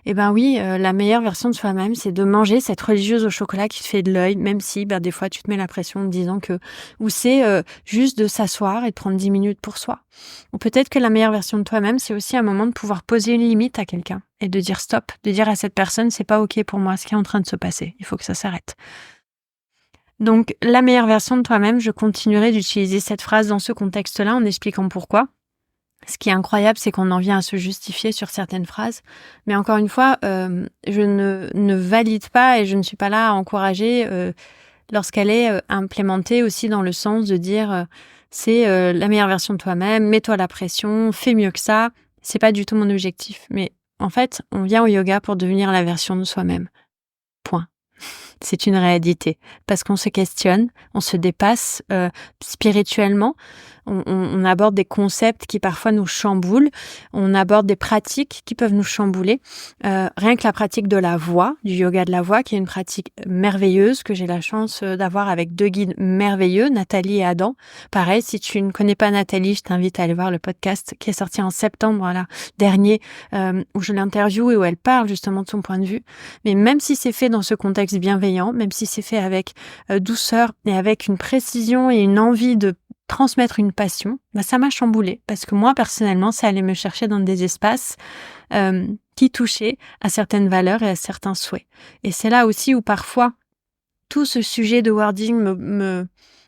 la meilleure version de soi-même, c'est de manger cette religieuse au chocolat qui te fait de l'œil, même si des fois tu te mets la pression en te disant ou c'est juste de s'asseoir et de prendre 10 minutes pour soi. Ou peut-être que la meilleure version de toi-même, c'est aussi un moment de pouvoir poser une limite à quelqu'un et de dire stop, de dire à cette personne, c'est pas ok pour moi ce qui est en train de se passer, il faut que ça s'arrête. Donc, la meilleure version de toi-même, je continuerai d'utiliser cette phrase dans ce contexte-là en expliquant pourquoi. Ce qui est incroyable, c'est qu'on en vient à se justifier sur certaines phrases. Mais encore une fois, je ne valide pas et je ne suis pas là à encourager lorsqu'elle est implémentée aussi dans le sens de dire c'est la meilleure version de toi-même, mets-toi la pression, fais mieux que ça. C'est pas du tout mon objectif. Mais en fait, on vient au yoga pour devenir la version de soi-même. Point. C'est une réalité. Parce qu'on se questionne, on se dépasse spirituellement, on aborde des concepts qui parfois nous chamboulent, on aborde des pratiques qui peuvent nous chambouler. Rien que la pratique de la voix, du yoga de la voix, qui est une pratique merveilleuse que j'ai la chance d'avoir avec 2 guides merveilleux, Nathalie et Adam. Pareil, si tu ne connais pas Nathalie, je t'invite à aller voir le podcast qui est sorti en septembre dernier, où je l'interviewe et où elle parle justement de son point de vue. Mais même si c'est fait dans ce contexte bienveillant, même si c'est fait avec douceur et avec une précision et une envie de transmettre une passion, ça m'a chamboulée parce que moi personnellement ça allait me chercher dans des espaces qui touchaient à certaines valeurs et à certains souhaits. Et c'est là aussi où parfois tout ce sujet de wording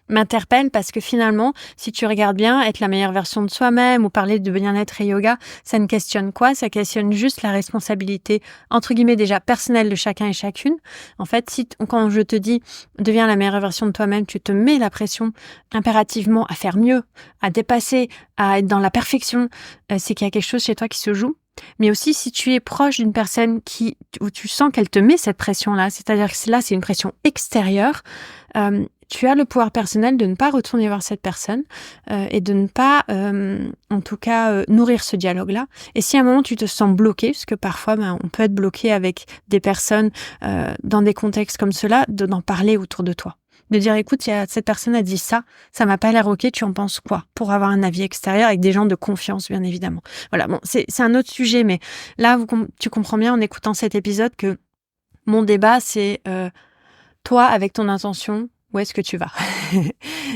m'interpelle parce que finalement, si tu regardes bien, être la meilleure version de soi-même ou parler de bien-être et yoga, ça ne questionne quoi? Ça questionne juste la responsabilité, entre guillemets déjà personnelle de chacun et chacune. En fait, quand je te dis deviens la meilleure version de toi-même, tu te mets la pression impérativement à faire mieux, à dépasser, à être dans la perfection, c'est qu'il y a quelque chose chez toi qui se joue. Mais aussi, si tu es proche d'une personne où tu sens qu'elle te met cette pression-là, c'est-à-dire que là, c'est une pression extérieure, tu as le pouvoir personnel de ne pas retourner voir cette personne et de ne pas, en tout cas, nourrir ce dialogue-là. Et si à un moment tu te sens bloqué, parce que parfois on peut être bloqué avec des personnes dans des contextes comme cela, d'en parler autour de toi. De dire, écoute, cette personne a dit ça m'a pas l'air ok, tu en penses quoi? Pour avoir un avis extérieur avec des gens de confiance, bien évidemment. Voilà, bon, c'est un autre sujet, mais là, tu comprends bien en écoutant cet épisode que mon débat, c'est toi, avec ton intention, où est-ce que tu vas?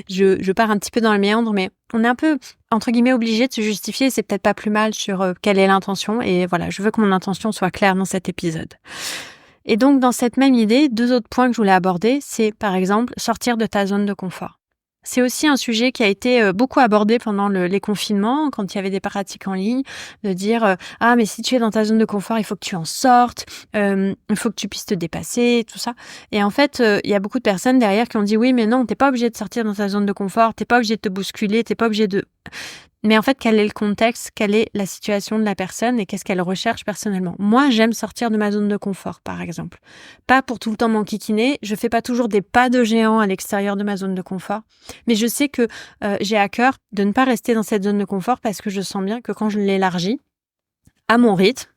Je pars un petit peu dans le méandre, mais on est un peu, entre guillemets, obligé de se justifier. C'est peut-être pas plus mal sur quelle est l'intention. Et voilà, je veux que mon intention soit claire dans cet épisode. Et donc, dans cette même idée, 2 autres points que je voulais aborder, c'est par exemple sortir de ta zone de confort. C'est aussi un sujet qui a été beaucoup abordé pendant les confinements, quand il y avait des pratiques en ligne, de dire ah mais si tu es dans ta zone de confort, il faut que tu en sortes, il faut que tu puisses te dépasser, tout ça. Et en fait, il y a beaucoup de personnes derrière qui ont dit oui mais non, t'es pas obligé de sortir dans ta zone de confort, t'es pas obligé de te bousculer, t'es pas obligé de... Mais en fait, quel est le contexte, quelle est la situation de la personne et qu'est-ce qu'elle recherche personnellement? Moi, j'aime sortir de ma zone de confort, par exemple. Pas pour tout le temps m'enquiquiner, je fais pas toujours des pas de géant à l'extérieur de ma zone de confort, mais je sais que j'ai à cœur de ne pas rester dans cette zone de confort parce que je sens bien que quand je l'élargis à mon rythme,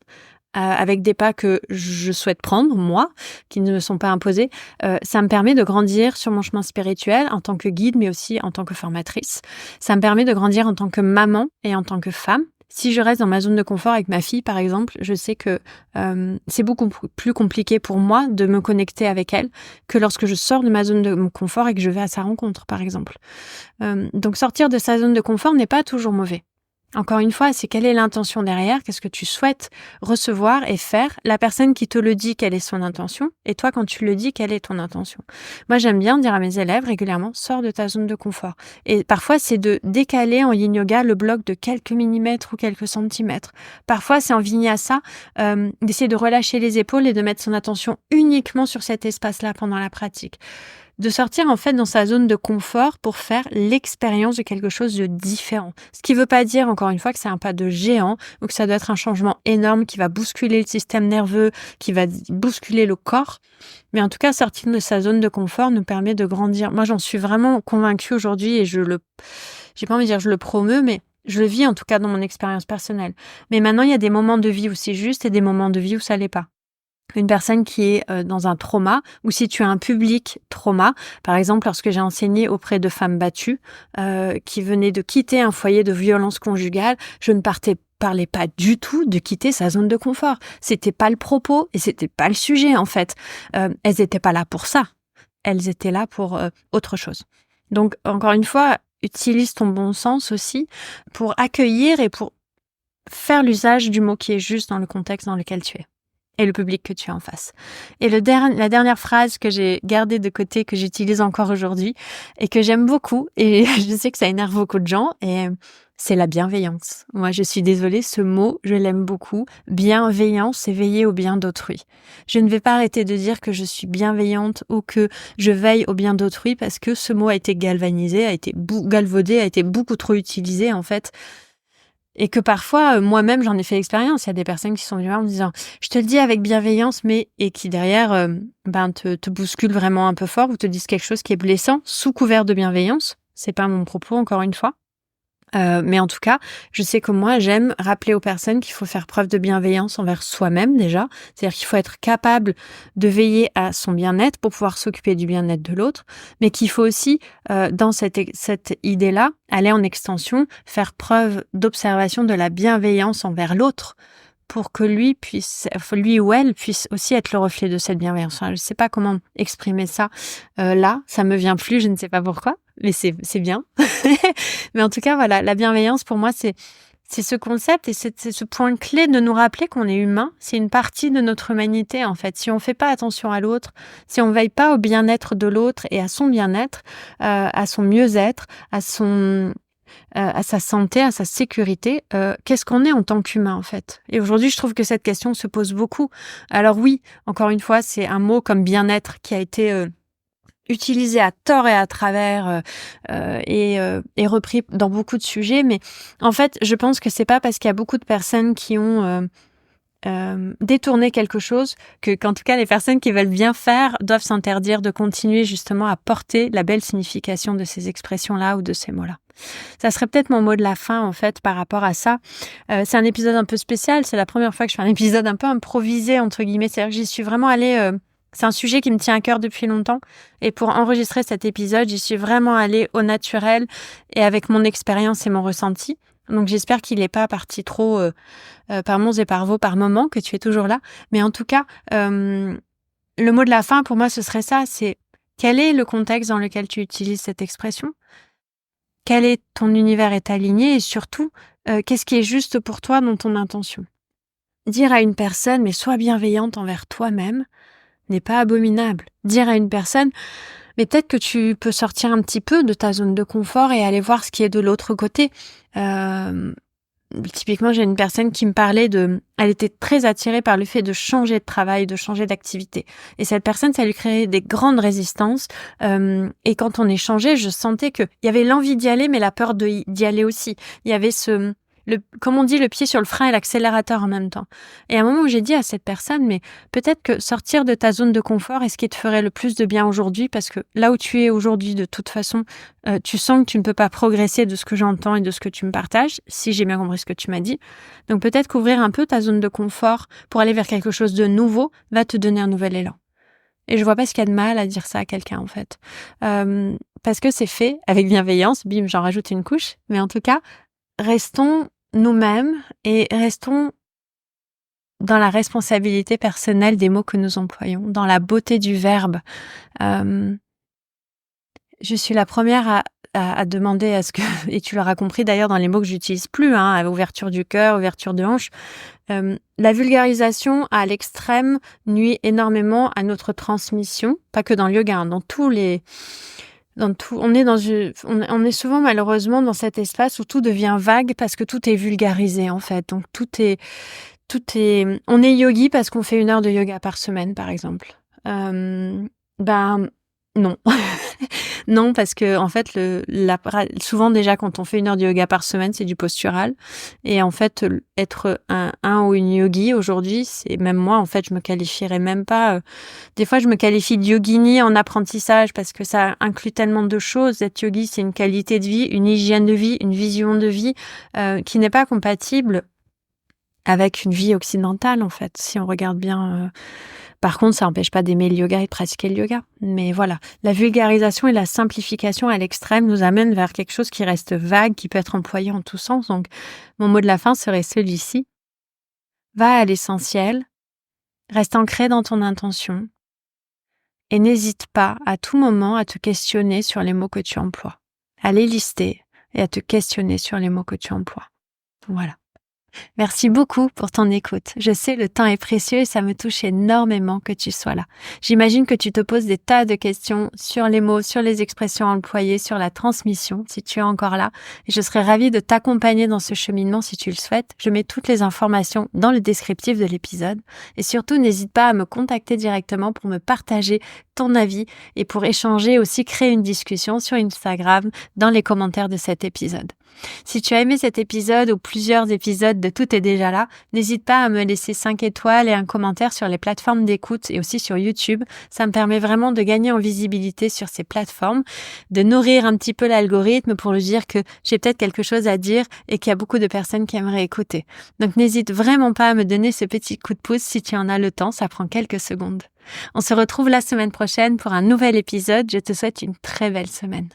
avec des pas que je souhaite prendre, moi, qui ne me sont pas imposés, ça me permet de grandir sur mon chemin spirituel en tant que guide, mais aussi en tant que formatrice. Ça me permet de grandir en tant que maman et en tant que femme. Si je reste dans ma zone de confort avec ma fille, par exemple, je sais que c'est beaucoup plus compliqué pour moi de me connecter avec elle que lorsque je sors de ma zone de confort et que je vais à sa rencontre, par exemple. Donc sortir de sa zone de confort n'est pas toujours mauvais. Encore une fois, c'est quelle est l'intention derrière, qu'est-ce que tu souhaites recevoir et faire, la personne qui te le dit, quelle est son intention, et toi, quand tu le dis, quelle est ton intention. Moi, j'aime bien dire à mes élèves régulièrement, sors de ta zone de confort. Et parfois, c'est de décaler en yin yoga le bloc de quelques millimètres ou quelques centimètres. Parfois, c'est en vinyasa, d'essayer de relâcher les épaules et de mettre son attention uniquement sur cet espace-là pendant la pratique. De sortir en fait dans sa zone de confort pour faire l'expérience de quelque chose de différent. Ce qui ne veut pas dire, encore une fois, que c'est un pas de géant ou que ça doit être un changement énorme qui va bousculer le système nerveux, qui va bousculer le corps. Mais en tout cas, sortir de sa zone de confort nous permet de grandir. Moi, j'en suis vraiment convaincue aujourd'hui et j'ai pas envie de dire je le promeus, mais je le vis en tout cas dans mon expérience personnelle. Mais maintenant, il y a des moments de vie où c'est juste et des moments de vie où ça l'est pas. Une personne qui est dans un trauma, ou si tu as un public trauma, par exemple lorsque j'ai enseigné auprès de femmes battues qui venaient de quitter un foyer de violence conjugale, je ne parlais pas du tout de quitter sa zone de confort. C'était pas le propos et c'était pas le sujet en fait. Elles étaient pas là pour ça. Elles étaient là pour autre chose. Donc encore une fois, utilise ton bon sens aussi pour accueillir et pour faire l'usage du mot qui est juste dans le contexte dans lequel tu es. Et le public que tu as en face. Et la dernière phrase que j'ai gardée de côté, que j'utilise encore aujourd'hui, et que j'aime beaucoup, et je sais que ça énerve beaucoup de gens, et c'est la bienveillance. Moi, je suis désolée, ce mot, je l'aime beaucoup. Bienveillance, c'est veiller au bien d'autrui. Je ne vais pas arrêter de dire que je suis bienveillante ou que je veille au bien d'autrui, parce que ce mot a été galvanisé, a été galvaudé, a été beaucoup trop utilisé, en fait. Et que parfois, moi-même, j'en ai fait l'expérience. Il y a des personnes qui sont venues en me disant « je te le dis avec bienveillance », mais et qui derrière te bousculent vraiment un peu fort ou te disent quelque chose qui est blessant sous couvert de bienveillance. C'est pas mon propos, encore une fois. Mais en tout cas, je sais que moi, j'aime rappeler aux personnes qu'il faut faire preuve de bienveillance envers soi-même déjà. C'est-à-dire qu'il faut être capable de veiller à son bien-être pour pouvoir s'occuper du bien-être de l'autre, mais qu'il faut aussi, dans cette idée-là, aller en extension, faire preuve d'observation de la bienveillance envers l'autre pour que lui ou elle puisse aussi être le reflet de cette bienveillance. Enfin, je ne sais pas comment exprimer ça là, ça me vient plus, je ne sais pas pourquoi. Mais c'est bien. Mais en tout cas, voilà, la bienveillance, pour moi, c'est ce concept et c'est ce point clé de nous rappeler qu'on est humain. C'est une partie de notre humanité, en fait. Si on ne fait pas attention à l'autre, si on ne veille pas au bien-être de l'autre et à son bien-être, à son mieux-être, à sa santé, à sa sécurité, qu'est-ce qu'on est en tant qu'humain, en fait? Et aujourd'hui, je trouve que cette question se pose beaucoup. Alors oui, encore une fois, c'est un mot comme bien-être qui a été utilisé à tort et à travers et repris dans beaucoup de sujets, mais en fait, je pense que c'est pas parce qu'il y a beaucoup de personnes qui ont détourner quelque chose qu'en tout cas les personnes qui veulent bien faire doivent s'interdire de continuer justement à porter la belle signification de ces expressions-là ou de ces mots-là. Ça serait peut-être mon mot de la fin en fait par rapport à ça. C'est un épisode un peu spécial, c'est la première fois que je fais un épisode un peu improvisé entre guillemets, c'est-à-dire que j'y suis vraiment allée, c'est un sujet qui me tient à cœur depuis longtemps et pour enregistrer cet épisode, j'y suis vraiment allée au naturel et avec mon expérience et mon ressenti. Donc j'espère qu'il n'est pas parti trop par monts et par vaux par moment, que tu es toujours là. Mais en tout cas, le mot de la fin pour moi ce serait ça, c'est quel est le contexte dans lequel tu utilises cette expression ? Quel est ton univers est aligné et surtout, qu'est-ce qui est juste pour toi dans ton intention ? Dire à une personne, mais sois bienveillante envers toi-même, n'est pas abominable. Dire à une personne, mais peut-être que tu peux sortir un petit peu de ta zone de confort et aller voir ce qui est de l'autre côté. Typiquement, j'ai une personne qui me parlait elle était très attirée par le fait de changer de travail, de changer d'activité. Et cette personne, ça lui créait des grandes résistances. Et quand on échangeait, je sentais qu'il y avait l'envie d'y aller, mais la peur d'y aller aussi. Il y avait comme on dit, le pied sur le frein et l'accélérateur en même temps. Et à un moment où j'ai dit à cette personne, mais peut-être que sortir de ta zone de confort est ce qui te ferait le plus de bien aujourd'hui, parce que là où tu es aujourd'hui, de toute façon, tu sens que tu ne peux pas progresser de ce que j'entends et de ce que tu me partages, si j'ai bien compris ce que tu m'as dit. Donc peut-être qu'ouvrir un peu ta zone de confort pour aller vers quelque chose de nouveau va te donner un nouvel élan. Et je vois pas ce qu'il y a de mal à dire ça à quelqu'un, en fait. Parce que c'est fait avec bienveillance, bim, j'en rajoute une couche. Mais en tout cas, restons nous-mêmes et restons dans la responsabilité personnelle des mots que nous employons, dans la beauté du verbe. Je suis la première à demander à ce que, et tu l'auras compris d'ailleurs dans les mots que j'utilise plus, ouverture du cœur, ouverture de hanche, la vulgarisation à l'extrême nuit énormément à notre transmission, pas que dans le yoga, dans tout, on est souvent malheureusement dans cet espace où tout devient vague parce que tout est vulgarisé en fait. Donc on est yogi parce qu'on fait 1 heure de yoga par semaine par exemple. Non. Non, parce que en fait, souvent déjà quand on fait 1 heure de yoga par semaine, c'est du postural. Et en fait, être un ou une yogi aujourd'hui, c'est même moi, en fait, je me qualifierais même pas. Des fois, je me qualifie de yogini en apprentissage parce que ça inclut tellement de choses. Être yogi, c'est une qualité de vie, une hygiène de vie, une vision de vie qui n'est pas compatible avec une vie occidentale, en fait, si on regarde bien. Par contre, ça n'empêche pas d'aimer le yoga et de pratiquer le yoga. Mais voilà, la vulgarisation et la simplification à l'extrême nous amènent vers quelque chose qui reste vague, qui peut être employé en tous sens. Donc, mon mot de la fin serait celui-ci. Va à l'essentiel, reste ancré dans ton intention et n'hésite pas à tout moment à te questionner sur les mots que tu emploies, à les lister et à te questionner sur les mots que tu emploies. Voilà. Merci beaucoup pour ton écoute. Je sais, le temps est précieux et ça me touche énormément que tu sois là. J'imagine que tu te poses des tas de questions sur les mots, sur les expressions employées, sur la transmission, si tu es encore là. Et je serais ravie de t'accompagner dans ce cheminement si tu le souhaites. Je mets toutes les informations dans le descriptif de l'épisode. Et surtout, n'hésite pas à me contacter directement pour me partager ton avis et pour échanger aussi, créer une discussion sur Instagram dans les commentaires de cet épisode. Si tu as aimé cet épisode ou plusieurs épisodes de Tout est déjà là, n'hésite pas à me laisser 5 étoiles et un commentaire sur les plateformes d'écoute et aussi sur YouTube. Ça me permet vraiment de gagner en visibilité sur ces plateformes, de nourrir un petit peu l'algorithme pour lui dire que j'ai peut-être quelque chose à dire et qu'il y a beaucoup de personnes qui aimeraient écouter. Donc n'hésite vraiment pas à me donner ce petit coup de pouce si tu en as le temps, ça prend quelques secondes. On se retrouve la semaine prochaine pour un nouvel épisode. Je te souhaite une très belle semaine.